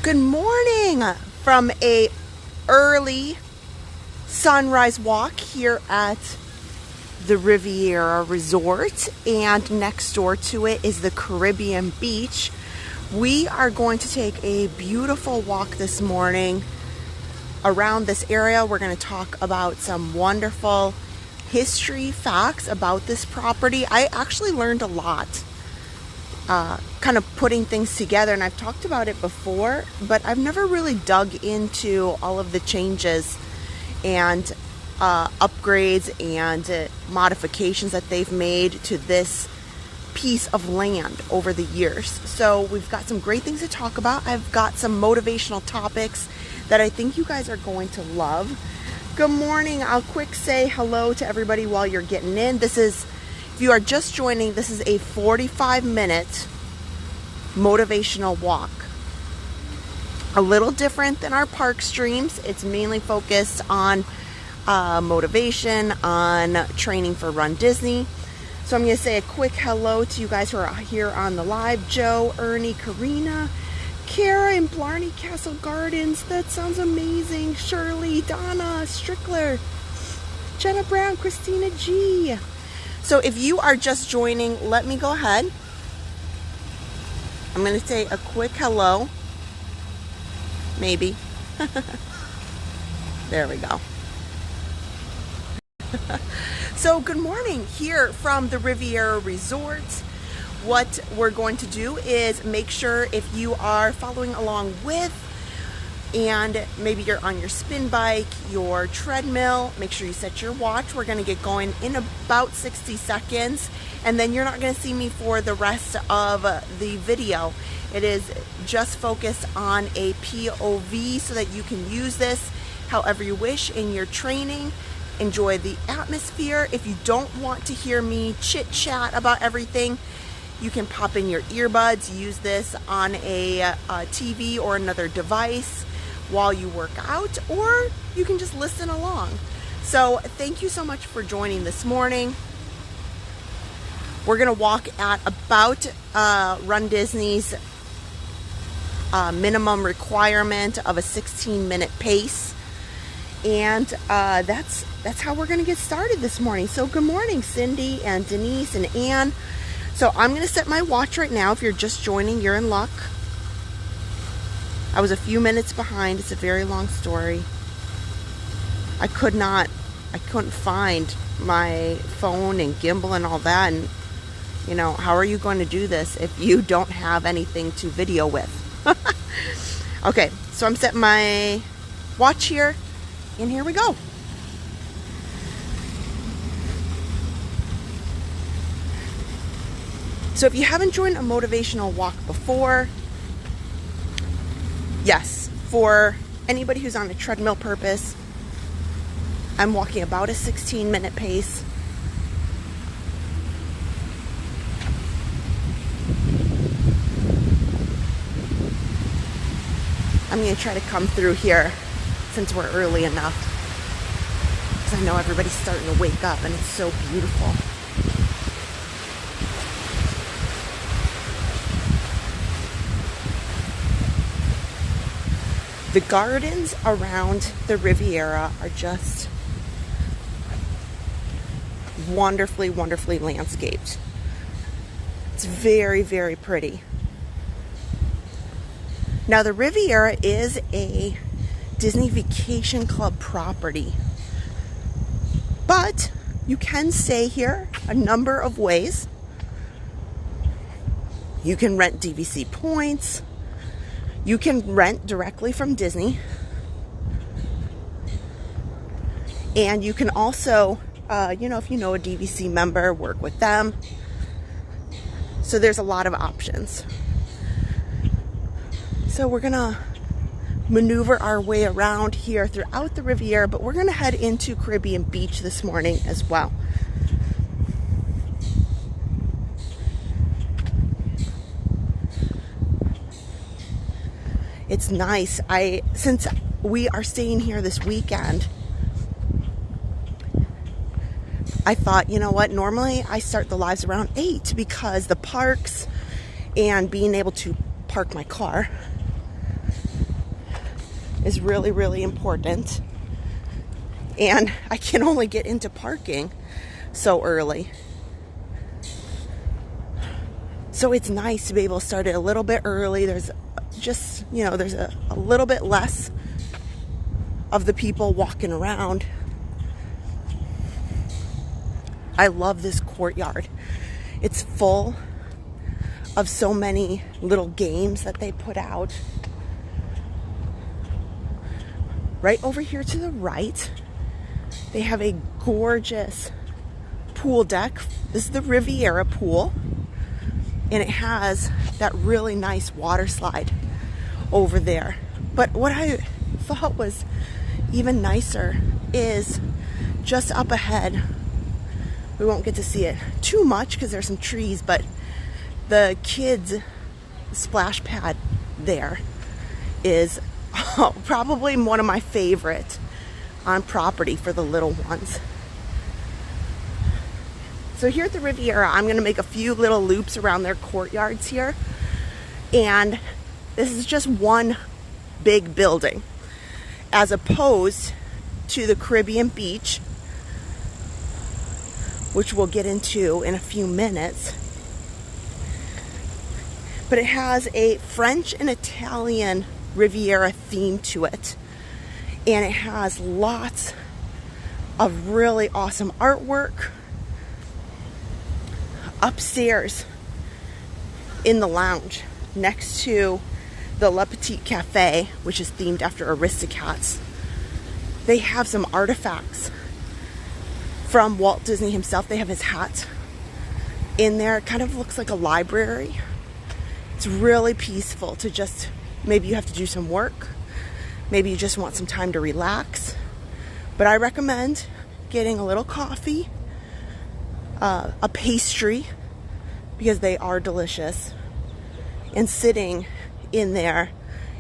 Good morning from a early sunrise walk here at the Riviera Resort, and next door to it is the Caribbean Beach. We are going to take a beautiful walk this morning around this area. We're going to talk about some wonderful history facts about this property. I actually learned a lot kind of putting things together, and I've talked about it before, but I've never really dug into all of the changes and upgrades and modifications that they've made to this piece of land over the years. So we've got some great things to talk about. I've got some motivational topics that I think you guys are going to love. Good morning. I'll quick say hello to everybody while you're getting in. This is, if you are just joining, this is a 45-minute motivational walk. A little different than our park streams. It's mainly focused on motivation, on training for Run Disney. So I'm going to say a quick hello to you guys who are here on the live. Joe, Ernie, Karina, Kara in Blarney Castle Gardens. That sounds amazing. Shirley, Donna, Strickler, Jenna Brown, Christina G. So if you are just joining, let me go ahead. I'm going to say a quick hello. Maybe. There we go. So good morning here from the Riviera Resort. What we're going to do is make sure if you are following along with, and maybe you're on your spin bike, your treadmill, make sure you set your watch. We're going to get going in about 60 seconds, and then you're not going to see me for the rest of the video. It is just focused on a POV so that you can use this however you wish in your training. Enjoy the atmosphere. If you don't want to hear me chit chat about everything, you can pop in your earbuds, use this on a TV or another device while you work out, or you can just listen along. So thank you so much for joining this morning. We're gonna walk at about Run Disney's minimum requirement of a 16-minute pace, and that's how we're gonna get started this morning. So good morning, Cindy and Denise and Ann. So I'm going to set my watch right now. If you're just joining, you're in luck. I was a few minutes behind. It's a very long story. I couldn't find my phone and gimbal and all that. And, you know, how are you going to do this if you don't have anything to video with? Okay, so I'm setting my watch here, and here we go. So if you haven't joined a motivational walk before, yes, for anybody who's on a treadmill purpose, I'm walking about a 16-minute pace. I'm going to try to come through here since we're early enough, because I know everybody's starting to wake up and it's so beautiful. The gardens around the Riviera are just wonderfully, wonderfully landscaped. It's very, very pretty. Now, the Riviera is a Disney Vacation Club property, but you can stay here a number of ways. You can rent DVC points. You can rent directly from Disney, and you can also, if you know a DVC member, work with them. So there's a lot of options. So we're gonna maneuver our way around here throughout the Riviera, but we're gonna head into Caribbean Beach this morning as well. It's nice. Since we are staying here this weekend, I thought, you know what, normally I start the lives around 8 because the parks and being able to park my car is really, really important. And I can only get into parking so early. So it's nice to be able to start it a little bit early. There's just, there's a little bit less of the people walking around. I love this courtyard. It's full of so many little games that they put out. Right over here to the right, they have a gorgeous pool deck. This is the Riviera pool, and it has that really nice water slide over there. But what I thought was even nicer is just up ahead. We won't get to see it too much because there's some trees, but the kids' splash pad there is probably one of my favorite on property for the little ones. So here at the Riviera, I'm going to make a few little loops around their courtyards here. And this is just one big building, as opposed to the Caribbean beach, which we'll get into in a few minutes. But it has a French and Italian Riviera theme to it. And it has lots of really awesome artwork upstairs in the lounge next to the Le Petit Cafe, which is themed after Aristocats. They have some artifacts from Walt Disney himself. They have his hat in there. It kind of looks like a library. It's really peaceful to just, maybe you have to do some work. Maybe you just want some time to relax. But I recommend getting a little coffee, a pastry, because they are delicious, and sitting in there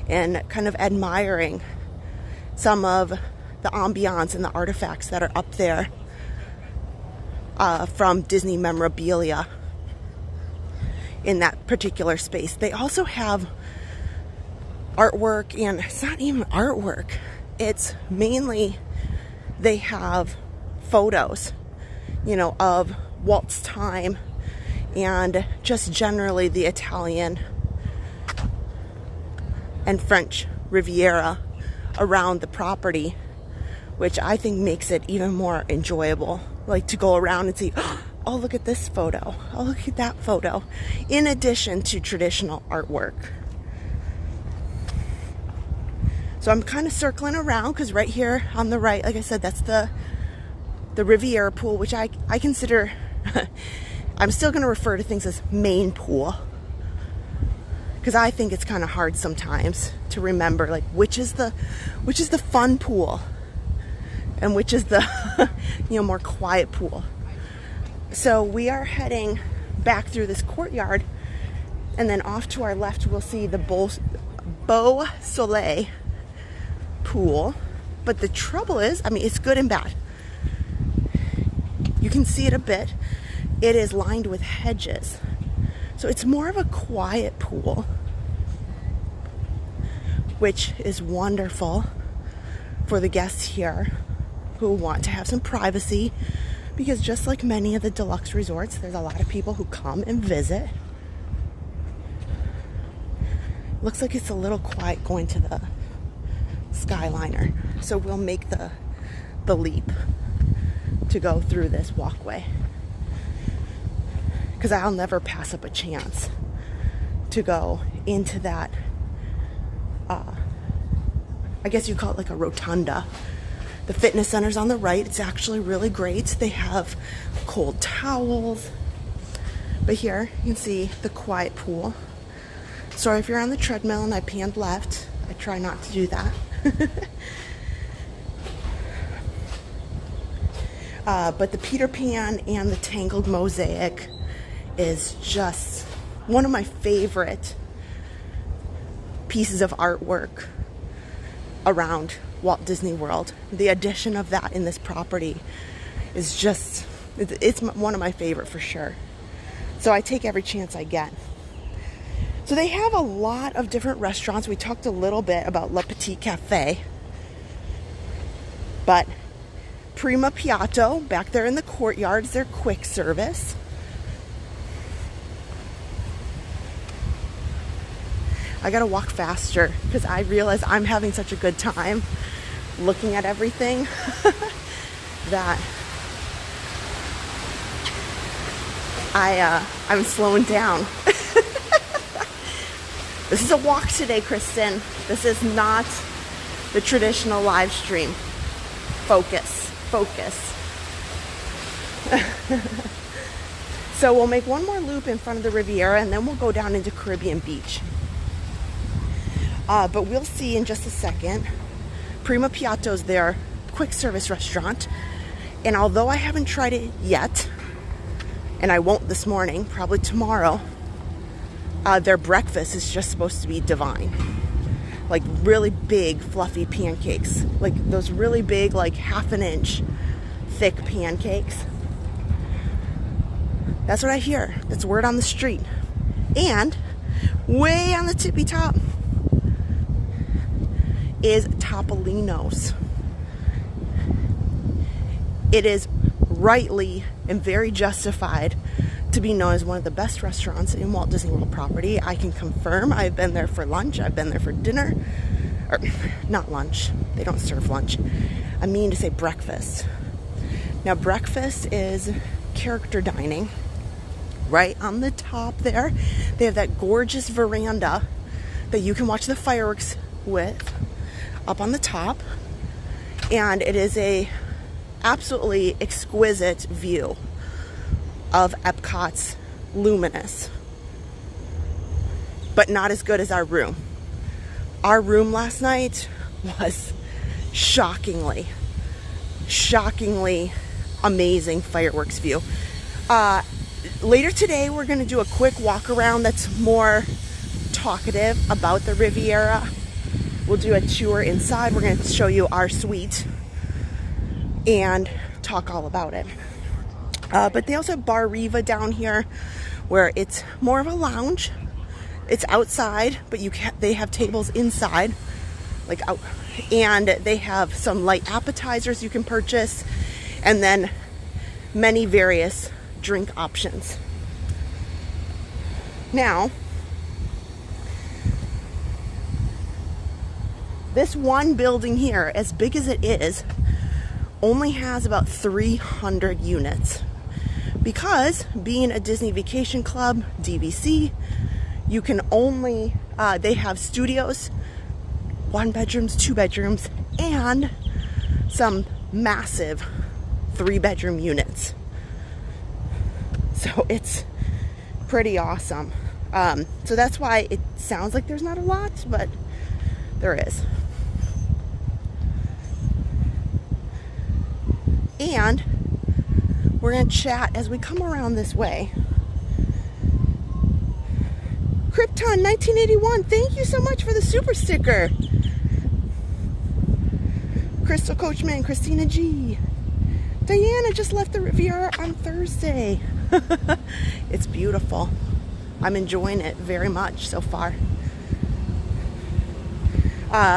and kind of admiring some of the ambiance and the artifacts that are up there from Disney memorabilia in that particular space. They also have artwork, and it's not even artwork. It's mainly, they have photos, of Walt's time and just generally the Italian and French Riviera around the property, which I think makes it even more enjoyable. Like to go around and see, oh, look at this photo. Oh, look at that photo. In addition to traditional artwork. So I'm kind of circling around because right here on the right, like I said, that's the Riviera pool, which I consider, I'm still going to refer to things as main pool, because I think it's kind of hard sometimes to remember, like, which is the fun pool and which is the more quiet pool. So we are heading back through this courtyard, and then off to our left we'll see the Beau Soleil pool. But the trouble is, it's good and bad. You can see it a bit. It is lined with hedges. So it's more of a quiet pool, which is wonderful for the guests here who want to have some privacy, because just like many of the deluxe resorts, there's a lot of people who come and visit. Looks like it's a little quiet going to the Skyliner, so we'll make the leap to go through this walkway, because I'll never pass up a chance to go into that, I guess you call it like a rotunda. The fitness center's on the right. It's actually really great. They have cold towels. But here you can see the quiet pool. Sorry if you're on the treadmill and I panned left. I try not to do that. But the Peter Pan and the Tangled Mosaic is just one of my favorite pieces of artwork around Walt Disney World. The addition of that in this property is just, it's one of my favorite for sure. So I take every chance I get. So they have a lot of different restaurants. We talked a little bit about Le Petit Cafe. But Prima Piatto, back there in the courtyard, is their quick service. I gotta walk faster because I realize I'm having such a good time looking at everything that I'm slowing down. This is a walk today, Kristen. This is not the traditional live stream. Focus. So we'll make one more loop in front of the Riviera and then we'll go down into Caribbean Beach. But we'll see in just a second. Prima Piatto's their quick service restaurant. And although I haven't tried it yet, and I won't this morning, probably tomorrow, their breakfast is just supposed to be divine. Like really big fluffy pancakes. Like those really big, like half an inch thick pancakes. That's what I hear. That's word on the street. And way on the tippy top is Topolino's. It is rightly and very justified to be known as one of the best restaurants in Walt Disney World property. I can confirm. I've been there for lunch. I've been there for dinner. Or not lunch. They don't serve lunch. I mean to say breakfast. Now breakfast is character dining. Right on the top there, they have that gorgeous veranda that you can watch the fireworks with up on the top. And it is a absolutely exquisite view of Epcot's Luminous, but not as good as our room. Our room last night was shockingly amazing fireworks view. Later today, we're going to do a quick walk around that's more talkative about the Riviera. We'll do a tour inside. We're going to show you our suite and talk all about it. But they also have Bar Riva down here where it's more of a lounge. It's outside, but they have tables inside, like out, and they have some light appetizers you can purchase, and then many various drink options. Now, this one building here, as big as it is, only has about 300 units. Because being a Disney Vacation Club, DVC, you can only, they have studios, 1 bedrooms, 2 bedrooms, and some massive 3-bedroom units. So it's pretty awesome. So that's why it sounds like there's not a lot, but there is. And we're going to chat as we come around this way. Krypton 1981, thank you so much for the super sticker. Crystal Coachman, Christina G. Diana just left the Riviera on Thursday. It's beautiful. I'm enjoying it very much so far.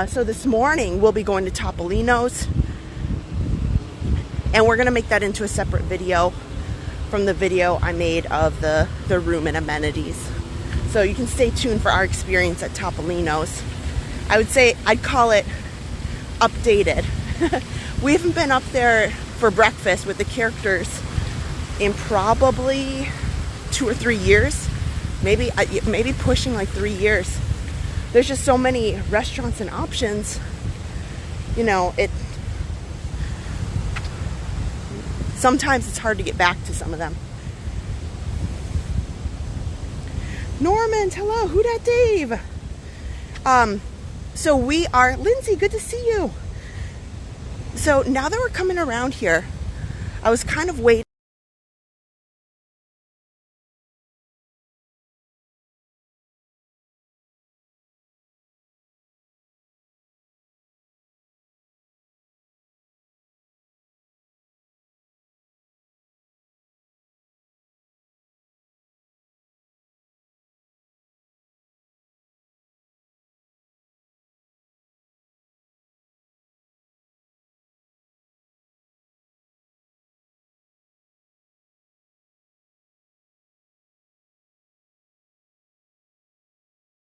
So this morning we'll be going to Topolino's. And we're going to make that into a separate video from the video I made of the room and amenities. So you can stay tuned for our experience at Topolino's. I would say I'd call it updated. We haven't been up there for breakfast with the characters in probably 2 or 3 years. Maybe pushing like 3 years. There's just so many restaurants and options. You know, sometimes it's hard to get back to some of them. Norman, hello, who dat Dave? So we are, Lindsay, good to see you. So now that we're coming around here, I was kind of waiting.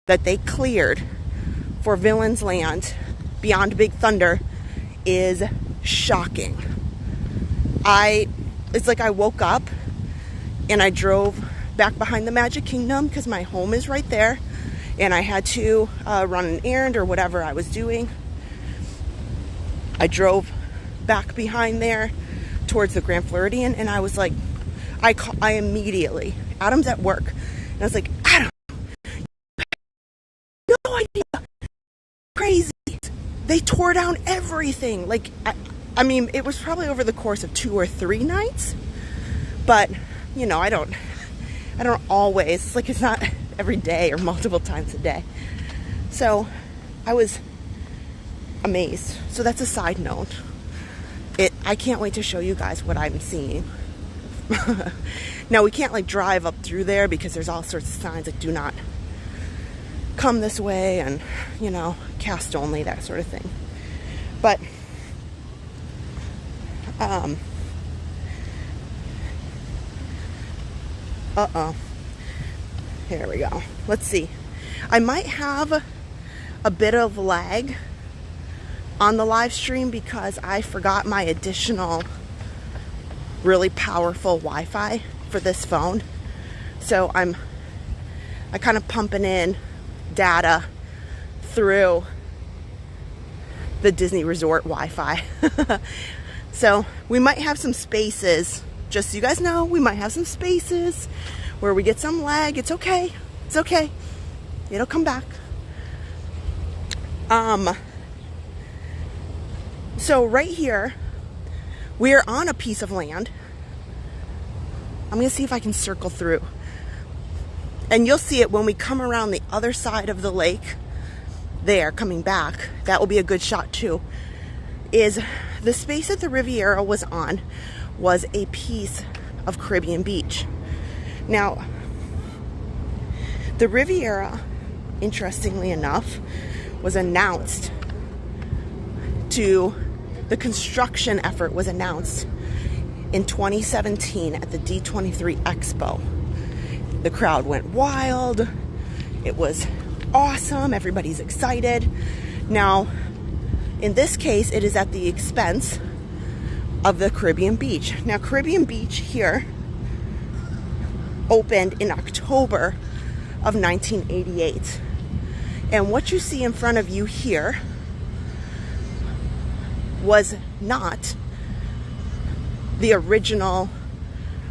that they cleared for Villains Land Beyond Big Thunder is shocking. It's like I woke up and I drove back behind the Magic Kingdom because my home is right there, and I had to run an errand or whatever I was doing. I drove back behind there towards the Grand Floridian, and I was like, I immediately, Adam's at work, and I was like, Adam, no idea, crazy. They tore down everything. Like, I mean, it was probably over the course of 2 or 3 nights, but you know, I don't always, it's like, it's not every day or multiple times a day. So I was amazed. So that's a side note. I can't wait to show you guys what I'm seeing. Now, we can't like drive up through there because there's all sorts of signs that do not come this way, and you know, cast only, that sort of thing. But here we go. Let's see. I might have a bit of lag on the live stream because I forgot my additional really powerful Wi-Fi for this phone. So I kind of pumping in data through the Disney Resort Wi-Fi. So we might have some spaces, just so you guys know, we might have some spaces where we get some lag. It's okay. It's okay. It'll come back. So right here, we are on a piece of land. I'm going to see if I can circle through. And you'll see it when we come around the other side of the lake. There, coming back. That will be a good shot too. Is the space that the Riviera was on was a piece of Caribbean beach. Now, the Riviera, interestingly enough, was announced the construction effort was announced in 2017 at the D23 Expo. The crowd went wild. It was awesome. Everybody's excited. Now, in this case, it is at the expense of the Caribbean Beach. Now, Caribbean Beach here opened in October of 1988. And what you see in front of you here was not the original,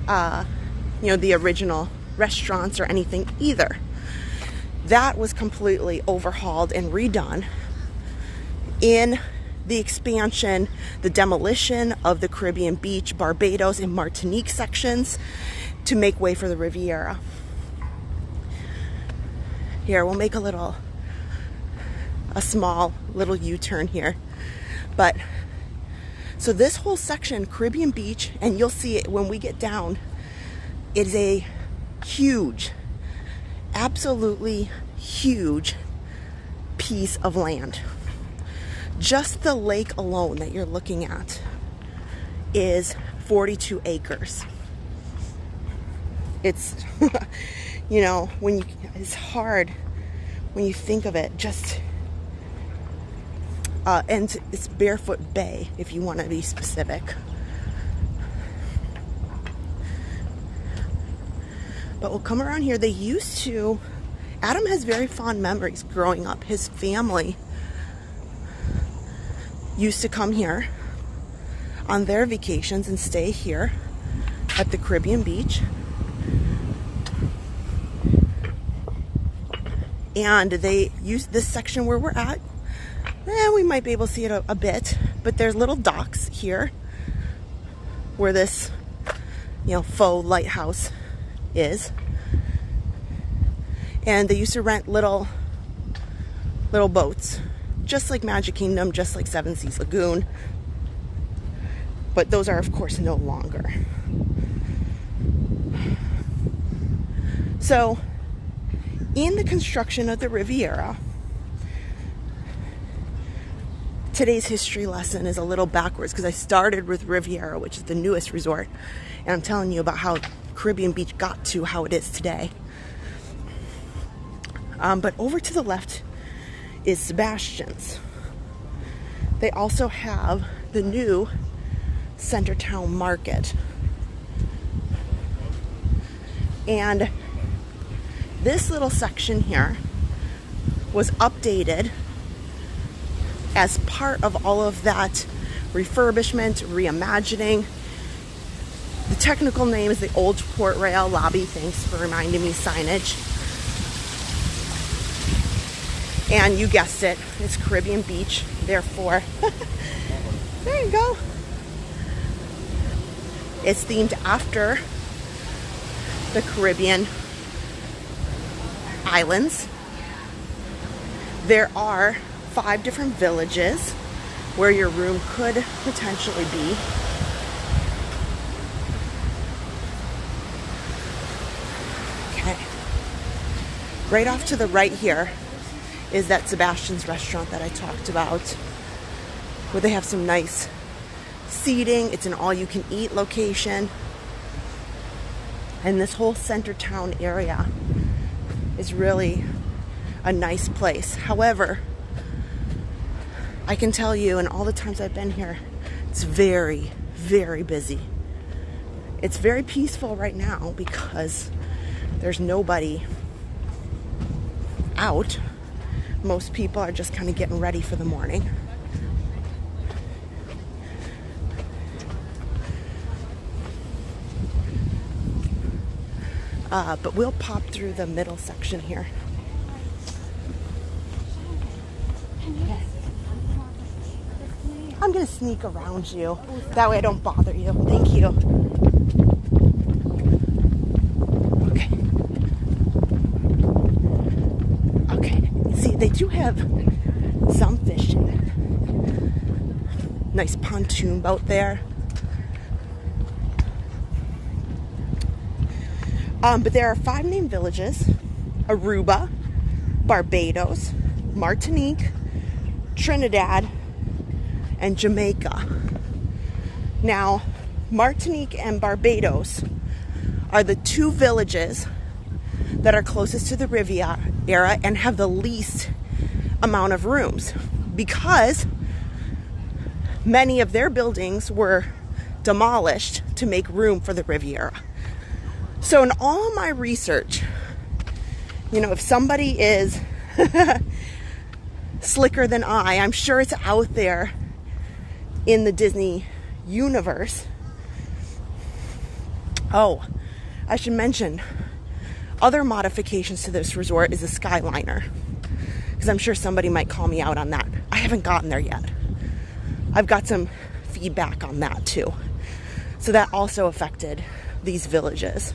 the original restaurants or anything either. That was completely overhauled and redone in the expansion, the demolition of the Caribbean Beach, Barbados, and Martinique sections to make way for the Riviera. Here, we'll make a small little U-turn here. But, so this whole section, Caribbean Beach, and you'll see it when we get down, it is a huge, absolutely huge piece of land. Just the lake alone that you're looking at is 42 acres. It's, it's hard when you think of it, just, and it's Barefoot Bay, if you want to be specific. But we'll come around here. They used to, Adam has very fond memories growing up. His family used to come here on their vacations and stay here at the Caribbean Beach. And they used this section where we're at. We might be able to see it a bit, but there's little docks here where this, faux lighthouse is. And they used to rent little boats, just like Magic Kingdom, just like Seven Seas Lagoon. But those are, of course, no longer. So, in the construction of the Riviera, today's history lesson is a little backwards because I started with Riviera, which is the newest resort, and I'm telling you about how Caribbean Beach got to how it is today. But over to the left is Sebastian's. They also have the new Centertown Market. And this little section here was updated as part of all of that refurbishment, reimagining. The technical name is the Old Port Royal Lobby. Thanks for reminding me, signage. And you guessed it, it's Caribbean Beach, therefore, there you go. It's themed after the Caribbean islands. There are 5 different villages where your room could potentially be. Okay. Right off to the right here is that Sebastian's restaurant that I talked about, where they have some nice seating. It's an all-you-can-eat location. And this whole Centertown area is really a nice place. However, I can tell you, in all the times I've been here, it's very, very busy. It's very peaceful right now because there's nobody out. Most people are just kind of getting ready for the morning. But we'll pop through the middle section here. I'm gonna sneak around you. That way I don't bother you. Thank you. Okay. Okay. See, they do have some fishing. Nice pontoon boat there. But there are 5 named villages: Aruba, Barbados, Martinique, Trinidad, and Jamaica. Now, Martinique and Barbados are the 2 villages that are closest to the Riviera and have the least amount of rooms, because many of their buildings were demolished to make room for the Riviera. So in all of my research, you know, if somebody is slicker than I'm sure it's out there in the Disney universe. Oh, I should mention, other modifications to this resort is a Skyliner, because I'm sure somebody might call me out on that. I haven't gotten there yet. I've got some feedback on that too. So that also affected these villages.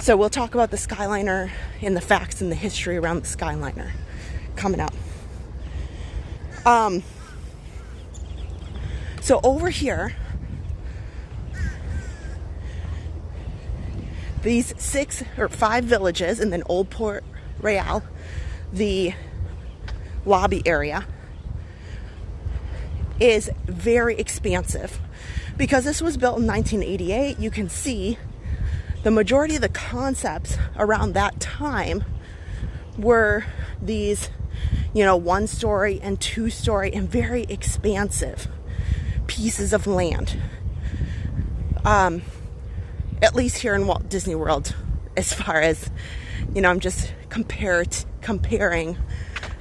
So we'll talk about the Skyliner and the facts and the history around the Skyliner coming up. So over here, these 6 or 5 villages, and then Old Port Royal, the lobby area, is very expansive. Because this was built in 1988, you can see the majority of the concepts around that time were these, you know, 1-story and 2-story and very expansive pieces of land. At least here in Walt Disney World, as far as, you know, I'm just comparing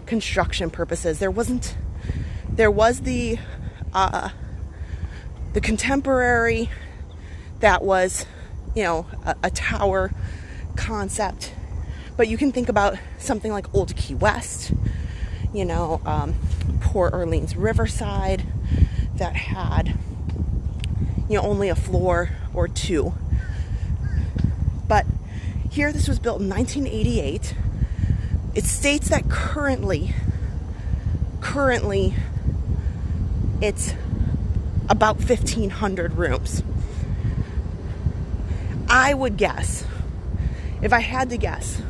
construction purposes. There was the contemporary that was, you know, a tower concept, but you can think about something like Old Key West, you know, Port Orleans Riverside, that had, you know, only a floor or 2. But here, this was built in 1988. It states that currently it's about 1,500 rooms. I would guess, if I had to guess,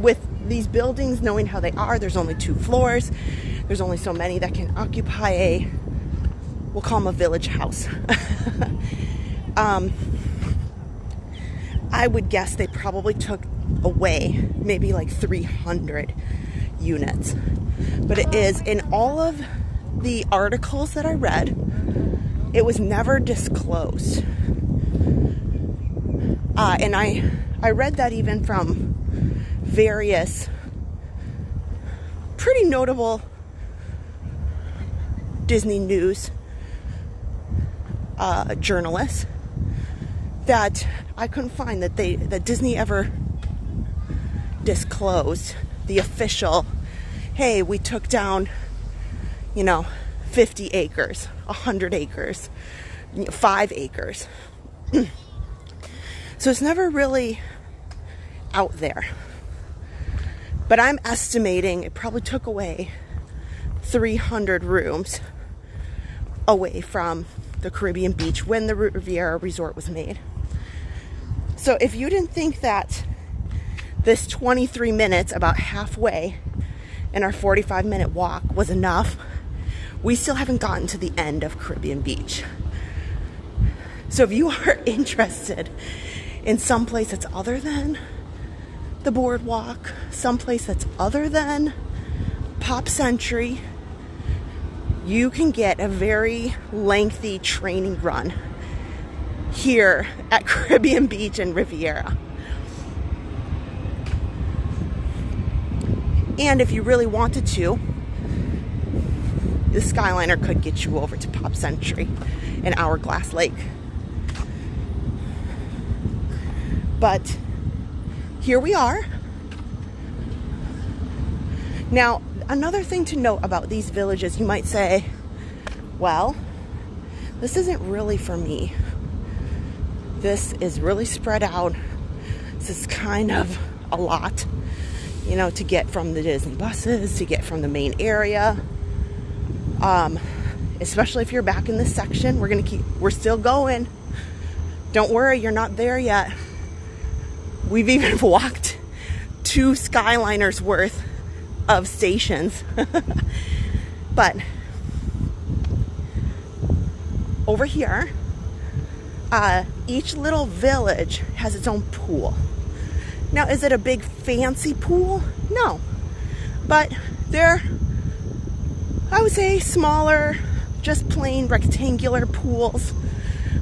with these buildings, knowing how they are, there's only 2 floors, there's only so many that can occupy a, we'll call them a village house. I would guess they probably took away, maybe like 300 units. But it is, in all of the articles that I read, it was never disclosed. And I read that even from various pretty notable Disney news journalists, that I couldn't find that Disney ever disclosed the official, hey, we took down, 50 acres, 100 acres, 5 acres. So it's never really out there. But I'm estimating it probably took away 300 rooms away from the Caribbean beach when the Riviera Resort was made. So if you didn't think that this 23 minutes, about halfway in our 45-minute walk, was enough, we still haven't gotten to the end of Caribbean Beach. So if you are interested in some place that's other than the boardwalk, some place that's other than Pop Century, you can get a very lengthy training run here at Caribbean Beach and Riviera. And if you really wanted to, the Skyliner could get you over to Pop Century and Hourglass Lake. But here we are. Now, another thing to note about these villages, you might say, well, this isn't really for me. This is really spread out. This is kind of a lot, to get from the Disney buses, to get from the main area. Especially if you're back in this section, we're still going. Don't worry, you're not there yet. We've even walked 2 Skyliners worth of stations. But over here, each little village has its own pool. Now, is it a big fancy pool? No. But they're, I would say, smaller, just plain rectangular pools.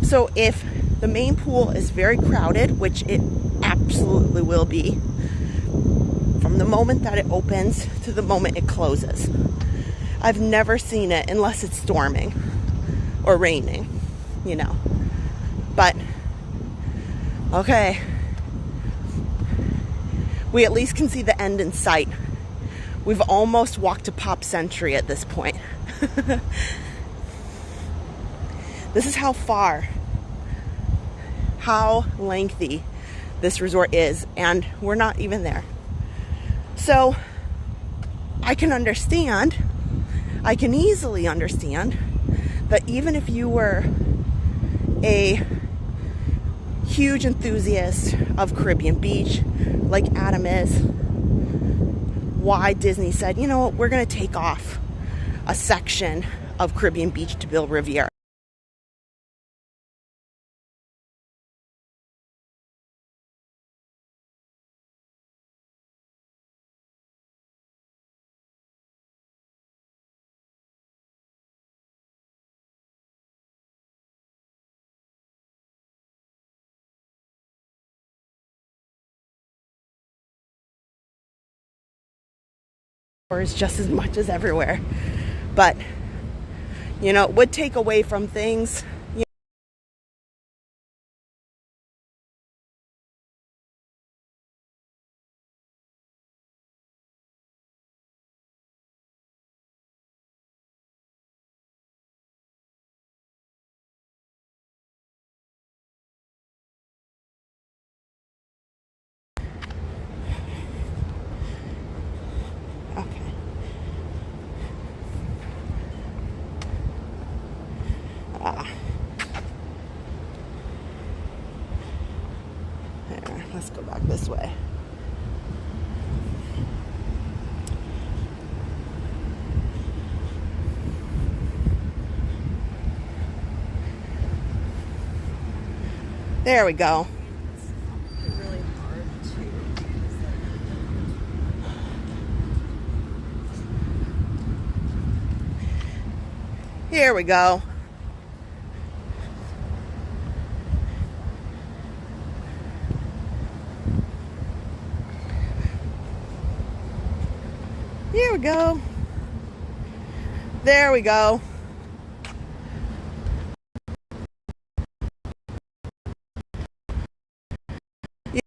So if the main pool is very crowded, which it absolutely will be, from the moment that it opens to the moment it closes. I've never seen it unless it's storming or raining, But, okay. We at least can see the end in sight. We've almost walked to Pop Century at this point. This is how lengthy this resort is, and we're not even there. So I can easily understand that even if you were a huge enthusiast of Caribbean Beach, like Adam is, why Disney said, you know what, we're going to take off a section of Caribbean Beach to build Riviera. Is just as much as everywhere, but it would take away from things. There, let's go back this way. There we go. It's really hard to use Here we go. Here we go. There we go. Yeah.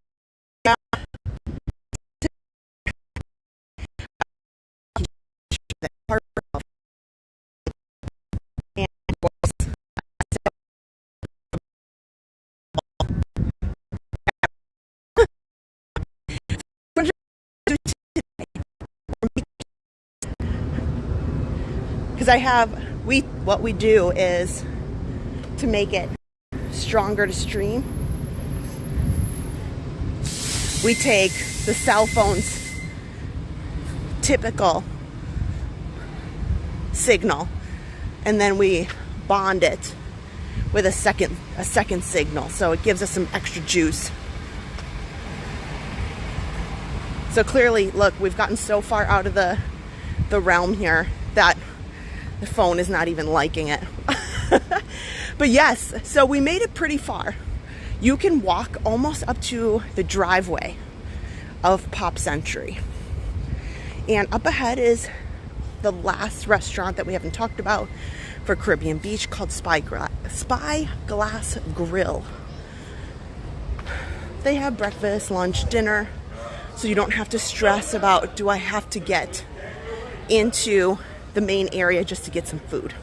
Because what we do is to make it stronger to stream. We take the cell phone's typical signal and then we bond it with a second signal, so it gives us some extra juice. So clearly, look, we've gotten so far out of the realm here that the phone is not even liking it. But yes, so we made it pretty far. You can walk almost up to the driveway of Pop Century. And up ahead is the last restaurant that we haven't talked about for Caribbean Beach, called Spyglass Grill. They have breakfast, lunch, dinner, so you don't have to stress about, do I have to get into the main area just to get some food.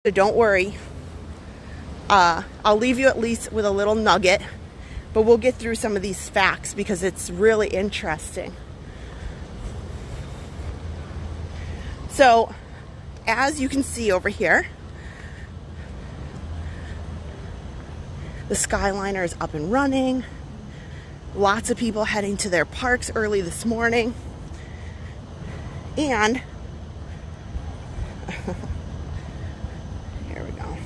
So don't worry, I'll leave you at least with a little nugget, but we'll get through some of these facts because it's really interesting. So, as you can see over here, the Skyliner is up and running. Lots of people heading to their parks early this morning. And here we go.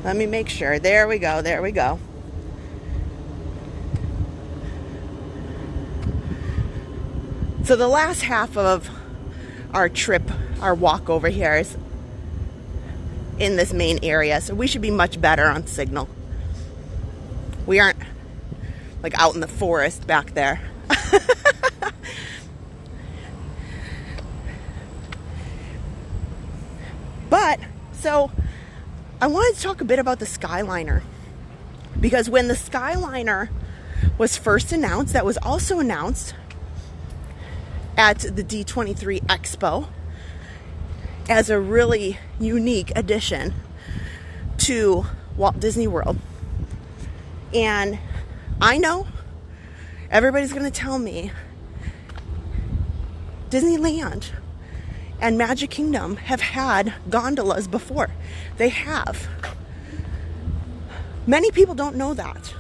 Let me make sure. There we go. There we go. So the last half of our trip, our walk over here, is in this main area. So we should be much better on signal. We aren't like out in the forest back there. But, so I wanted to talk a bit about the Skyliner, because when the Skyliner was first announced, that was also announced at the D23 Expo as a really unique addition to Walt Disney World. And I know everybody's going to tell me Disneyland and Magic Kingdom have had gondolas before. They have. Many people don't know that.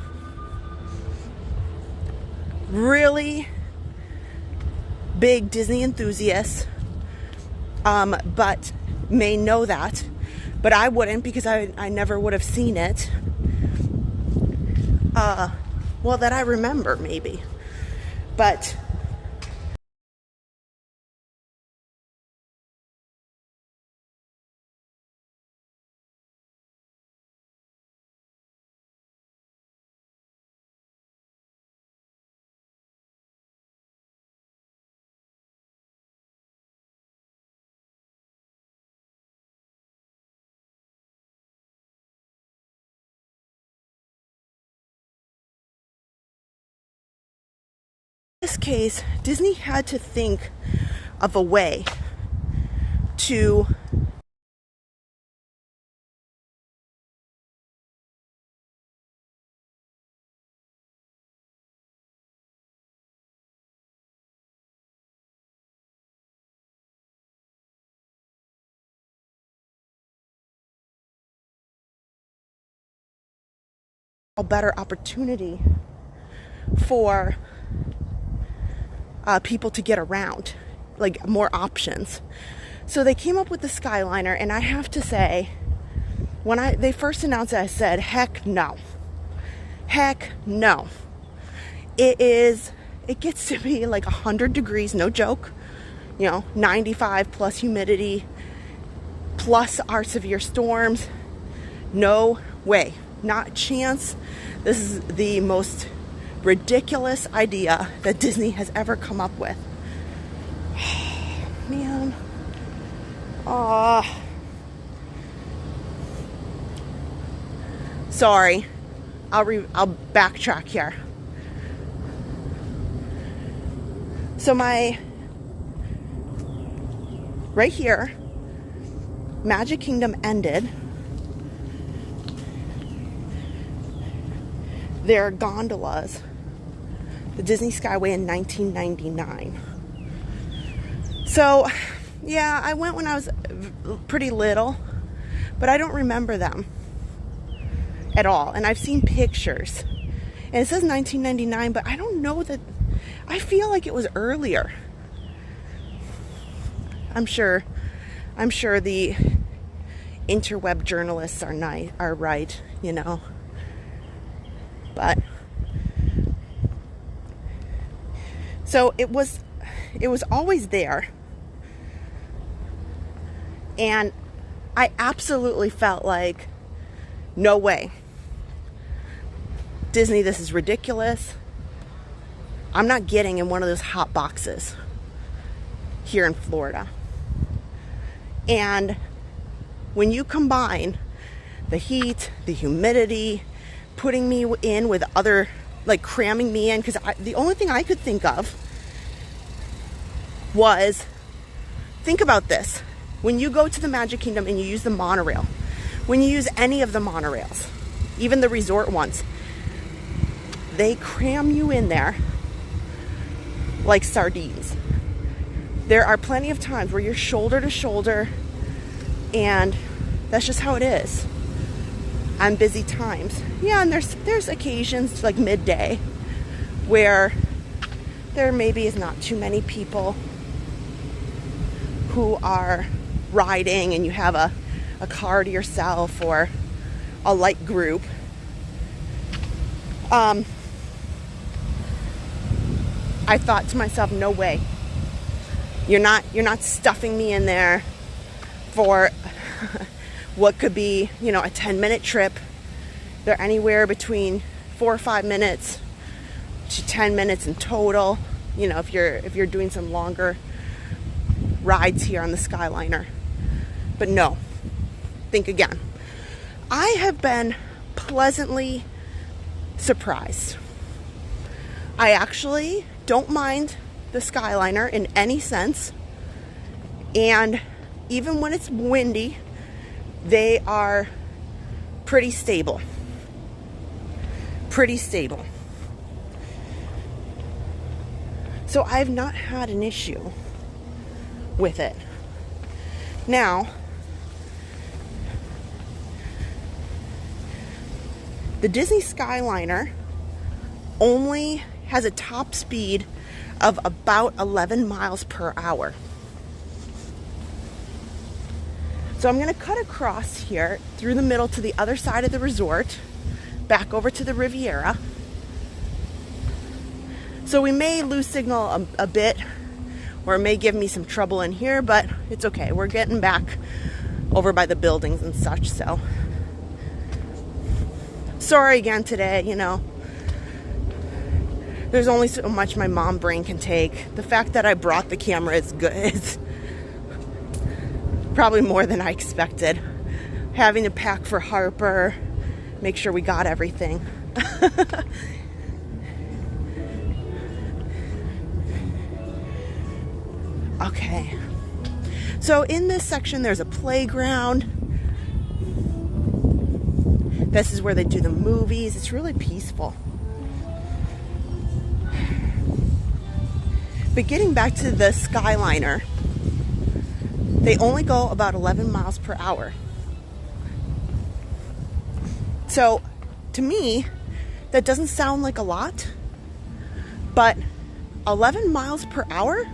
Really big Disney enthusiasts, but may know that. But I wouldn't, because I never would have seen it. Well, that I remember, maybe. But in this case, Disney had to think of a way to a better opportunity for people to get around, like more options. So they came up with the Skyliner, and I have to say, when they first announced it, I said, heck no. Heck no. It gets to be like 100 degrees, no joke. 95 plus humidity, plus our severe storms. No way. Not a chance. This is the most ridiculous idea that Disney has ever come up with. Man. Sorry. I'll backtrack here. So right here, Magic Kingdom ended their gondolas, the Disney Skyway, in 1999. So, yeah, I went when I was pretty little, but I don't remember them at all. And I've seen pictures, and it says 1999, but I don't know that. I feel like it was earlier. I'm sure the interweb journalists are right, But so it was always there. And I absolutely felt like, no way. Disney, this is ridiculous. I'm not getting in one of those hot boxes here in Florida. And when you combine the heat, the humidity, putting me in with other, like cramming me in, because the only thing I could think of was, think about this. When you go to the Magic Kingdom and you use the monorail, when you use any of the monorails, even the resort ones, they cram you in there like sardines. There are plenty of times where you're shoulder to shoulder, and that's just how it is on busy times. Yeah, and there's occasions like midday where there maybe is not too many people who are riding, and you have a car to yourself or a light group. I thought to myself, no way. You're not stuffing me in there for what could be, a 10-minute trip. They're anywhere between 4 or 5 minutes to 10 minutes in total. If you're doing some longer rides here on the Skyliner. But no, think again. I have been pleasantly surprised. I actually don't mind the Skyliner in any sense. And even when it's windy, they are pretty stable. Pretty stable. So I've not had an issue with it. Now, the Disney Skyliner only has a top speed of about 11 miles per hour. So I'm going to cut across here through the middle to the other side of the resort, back over to the Riviera. So we may lose signal a bit, or it may give me some trouble in here, but it's okay. We're getting back over by the buildings and such, so. Sorry again today, There's only so much my mom brain can take. The fact that I brought the camera is good. It's probably more than I expected. Having to pack for Harper, make sure we got everything. Okay. So in this section, there's a playground. This is where they do the movies. It's really peaceful. But getting back to the Skyliner, they only go about 11 miles per hour. So, to me, that doesn't sound like a lot, but 11 miles per hour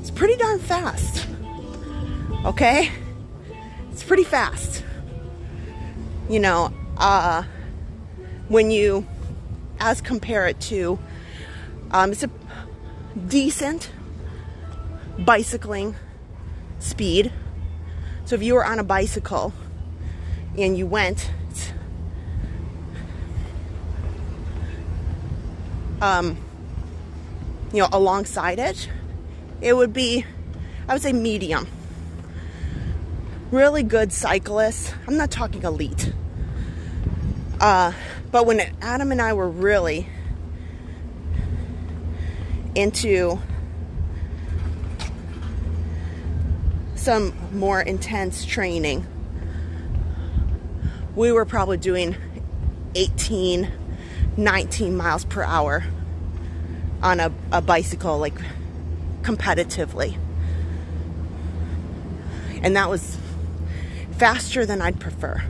is pretty darn fast. Okay? It's pretty fast. You know, when you compare it to, it's a decent bicycling speed. So if you were on a bicycle and you went, you know, alongside it, it would be, I would say, medium. Really good cyclists. I'm not talking elite. But when Adam and I were really into some more intense training, we were probably doing 18, 19 miles per hour on a bicycle, like competitively. And that was faster than I'd prefer.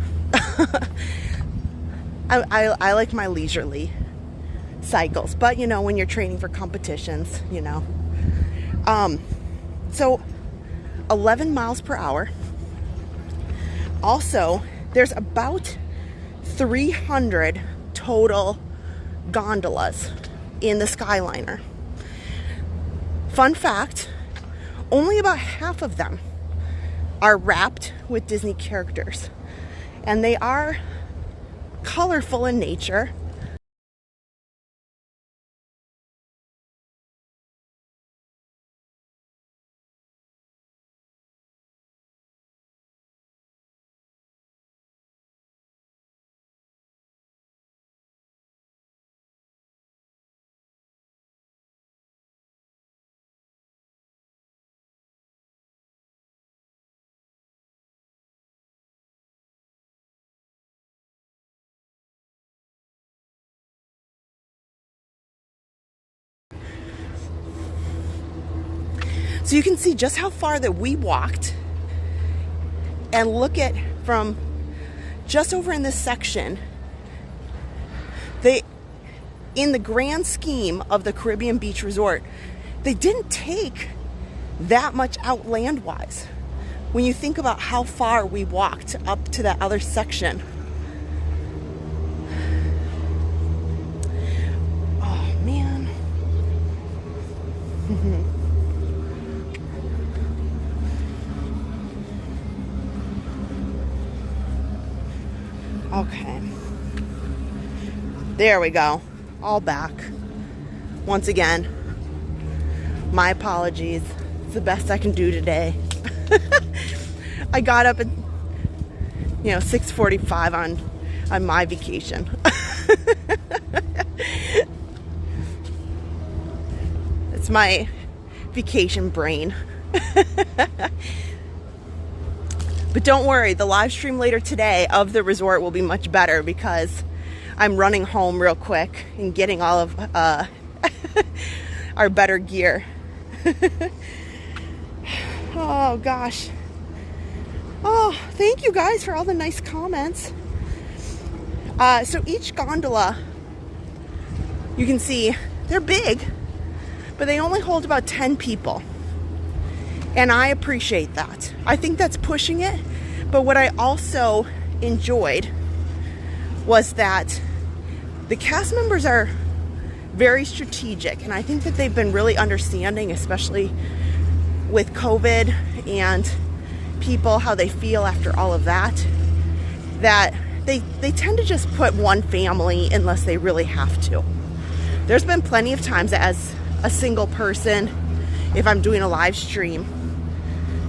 I like my leisurely cycles, but you know, when you're training for competitions, you know. So 11 miles per hour. Also, there's about 300 total gondolas in the Skyliner. Fun fact, only about half of them are wrapped with Disney characters, and they are colorful in nature. So you can see just how far that we walked, and look at from just over in this section, in the grand scheme of the Caribbean Beach Resort, they didn't take that much out land-wise. When you think about how far we walked up to that other section. Oh, man. Okay. There we go. All back. Once again, my apologies. It's the best I can do today. I got up at, 6:45 on my vacation. It's my vacation brain. But don't worry, the live stream later today of the resort will be much better, because I'm running home real quick and getting all of our better gear. Oh gosh. Oh, thank you guys for all the nice comments. So each gondola, you can see they're big, but they only hold about 10 people. And I appreciate that. I think that's pushing it. But what I also enjoyed was that the cast members are very strategic. And I think that they've been really understanding, especially with COVID and people, how they feel after all of that, that they tend to just put one family unless they really have to. There's been plenty of times that as a single person, if I'm doing a live stream,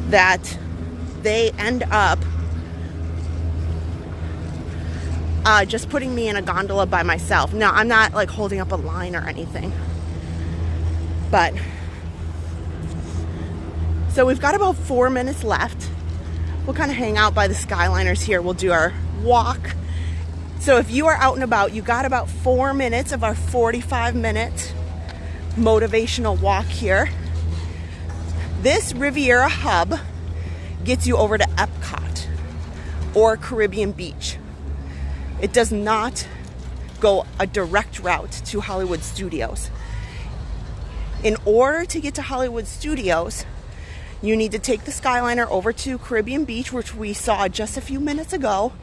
that they end up just putting me in a gondola by myself. Now, I'm not like holding up a line or anything, but so we've got about 4 minutes left. We'll kind of hang out by the Skyliners here. We'll do our walk. So if you are out and about, you got about 4 minutes of our 45-minute motivational walk here. This Riviera hub gets you over to Epcot or Caribbean Beach. It does not go a direct route to Hollywood Studios. In order to get to Hollywood Studios, you need to take the Skyliner over to Caribbean Beach, which we saw just a few minutes ago,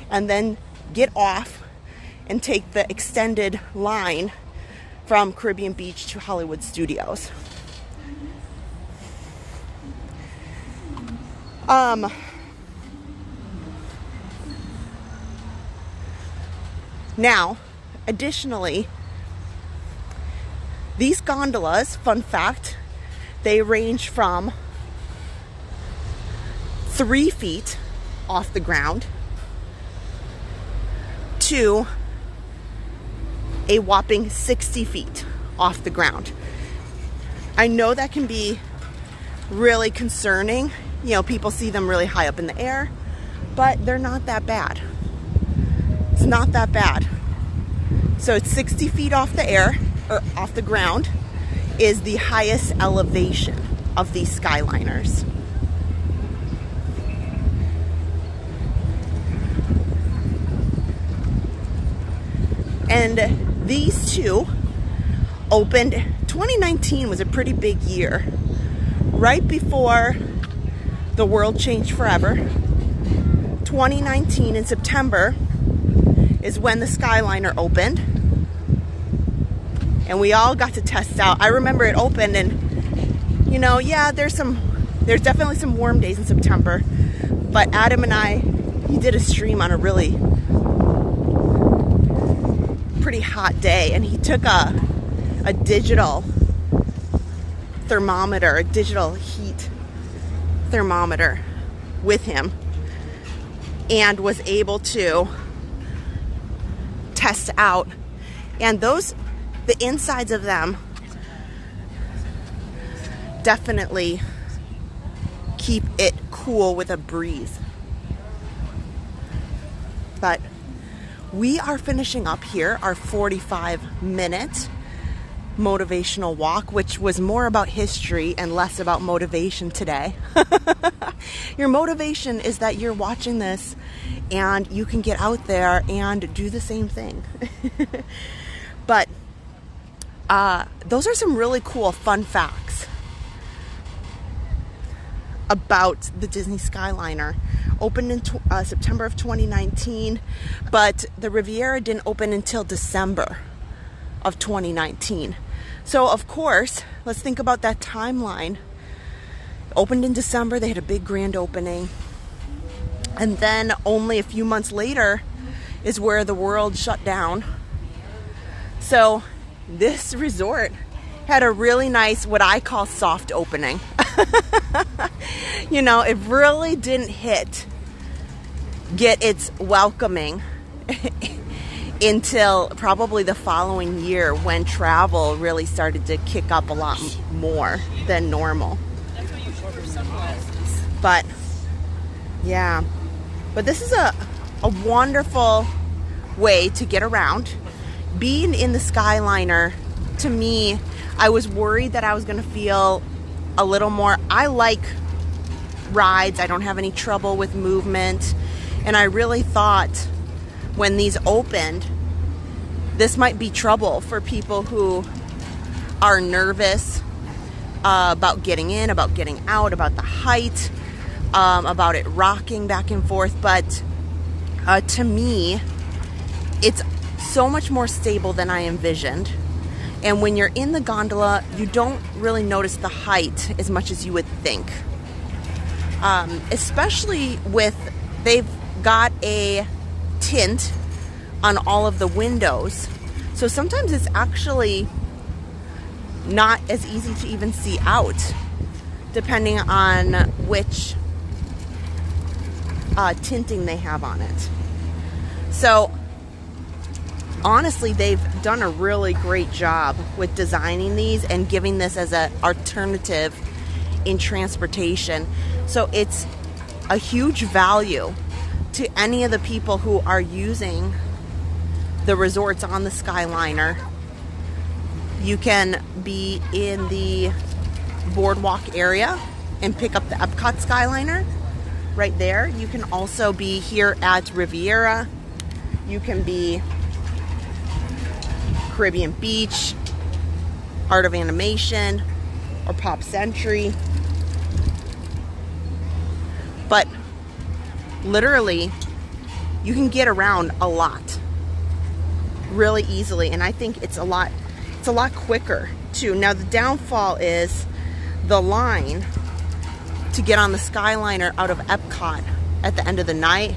and then get off and take the extended line from Caribbean Beach to Hollywood Studios. Now, additionally, these gondolas, fun fact, they range from 3 feet off the ground to a whopping 60 feet off the ground. I know that can be really concerning. You know, people see them really high up in the air, but they're not that bad. It's not that bad. So it's 60 feet off the air, or off the ground, is the highest elevation of these Skyliners. And these two opened, 2019 was a pretty big year. Right before the world changed forever, 2019 in September is when the Skyliner opened. And we all got to test out. I remember it opened and, you know, yeah, there's definitely some warm days in September. But Adam and I, he did a stream on a really pretty hot day, and he took a digital thermometer, a digital heat thermometer with him, and was able to test out. And the insides of them definitely keep it cool with a breeze. But we are finishing up here our 45-minute motivational walk, which was more about history and less about motivation today. Your motivation is that you're watching this and you can get out there and do the same thing. But those are some really cool fun facts about the Disney Skyliner. Opened in September of 2019, but the Riviera didn't open until December of 2019. So of course, let's think about that timeline. Opened in December, they had a big grand opening. And then only a few months later is where the world shut down. So this resort had a really nice, what I call soft opening. You know, it really didn't get its welcoming until probably the following year, when travel really started to kick up a lot more than normal. But yeah, but this is a wonderful way to get around. Being in the Skyliner, to me, I was worried that I was going to feel a little more. I like rides. I don't have any trouble with movement. And I really thought when these opened, this might be trouble for people who are nervous about getting in, about getting out, about the height, about it rocking back and forth. But to me, it's so much more stable than I envisioned. And when you're in the gondola, you don't really notice the height as much as you would think. Especially with, they've got a tint on all of the windows. So sometimes it's actually not as easy to even see out, depending on which tinting they have on it. So honestly, they've done a really great job with designing these and giving this as an alternative in transportation. So it's a huge value to any of the people who are using the resorts on the Skyliner. You can be in the boardwalk area and pick up the Epcot Skyliner right there. You can also be here at Riviera. You can be Caribbean Beach, Art of Animation, or Pop Century. But literally, you can get around a lot really easily, and I think it's a lot quicker too. Now the downfall is the line to get on the Skyliner out of Epcot at the end of the night.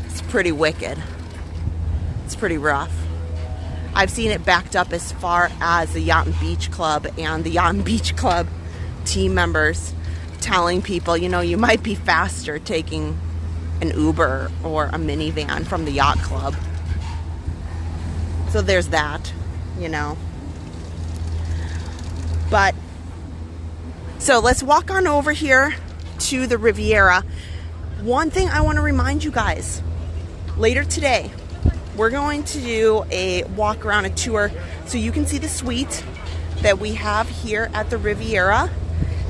It's pretty wicked. It's pretty rough. I've seen it backed up as far as the Yacht and Beach Club, and the Yacht and Beach Club team members telling people, you know, you might be faster taking an Uber or a minivan from the yacht club. So there's that, you know. But so let's walk on over here to the Riviera. One thing I want to remind you guys, later today we're going to do a walk around, a tour, so you can see the suite that we have here at the Riviera,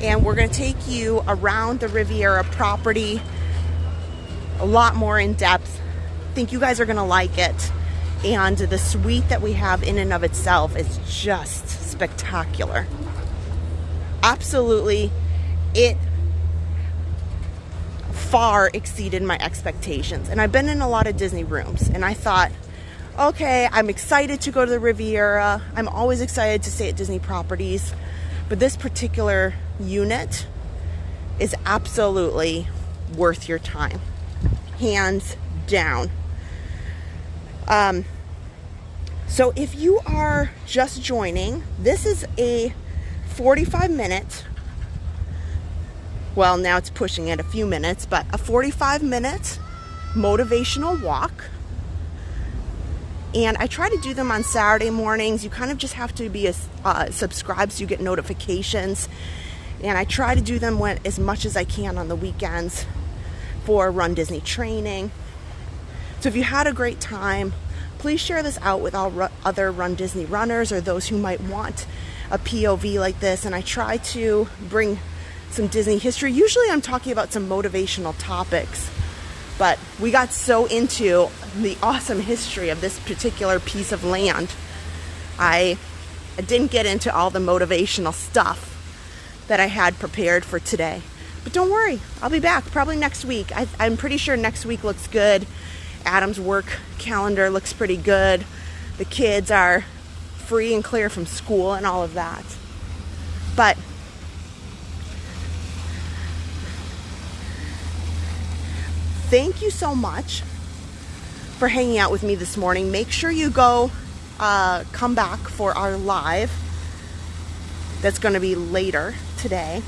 and we're going to take you around the Riviera property a lot more in depth. I think you guys are going to like it, and the suite that we have in and of itself is just spectacular. Absolutely, it far exceeded my expectations. And I've been in a lot of Disney rooms, and I thought, okay, I'm excited to go to the Riviera. I'm always excited to stay at Disney properties, but this particular unit is absolutely worth your time, hands down. So if you are just joining, this is a 45-minute, well, now it's pushing it a few minutes, but a 45-minute motivational walk. And I try to do them on Saturday mornings. You kind of just have to be subscribed so you get notifications. And I try to do them as much as I can on the weekends for Run Disney training. So if you had a great time, please share this out with all other Run Disney runners or those who might want a POV like this. And I try to bring some Disney history. Usually I'm talking about some motivational topics, but we got so into the awesome history of this particular piece of land, I didn't get into all the motivational stuff that I had prepared for today. But don't worry, I'll be back probably next week. I'm pretty sure next week looks good. Adam's work calendar looks pretty good. The kids are free and clear from school and all of that. But thank you so much for hanging out with me this morning. Make sure you go come back for our live that's going to be later today.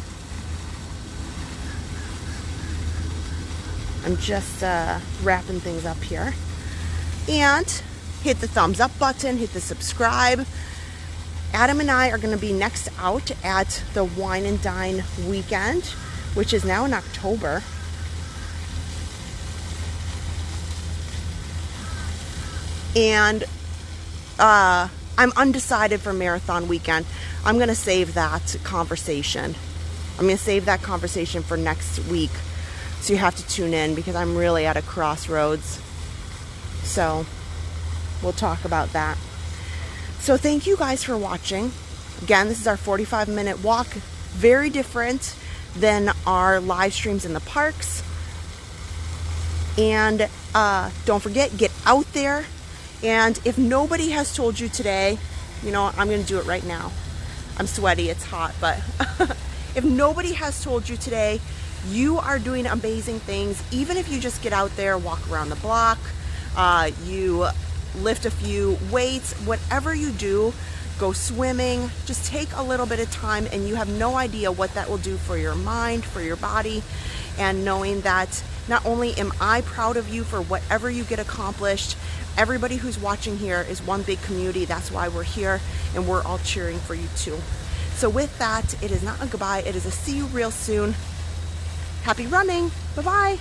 I'm just wrapping things up here. And hit the thumbs up button, hit the subscribe. Adam and I are going to be next out at the Wine and Dine weekend, which is now in October. And I'm undecided for Marathon Weekend. I'm going to save that conversation. I'm going to save that conversation for next week. So you have to tune in because I'm really at a crossroads. So we'll talk about that. So thank you guys for watching. Again, this is our 45-minute walk. Very different than our live streams in the parks. And don't forget, get out there. And if nobody has told you today, you know, I'm going to do it right now. I'm sweaty, it's hot, but if nobody has told you today, you are doing amazing things. Even if you just get out there, walk around the block, you lift a few weights, whatever you do, go swimming, just take a little bit of time, and you have no idea what that will do for your mind, for your body, and knowing that not only am I proud of you for whatever you get accomplished, everybody who's watching here is one big community. That's why we're here, and we're all cheering for you too. So with that, it is not a goodbye, it is a see you real soon. Happy running. Bye-bye.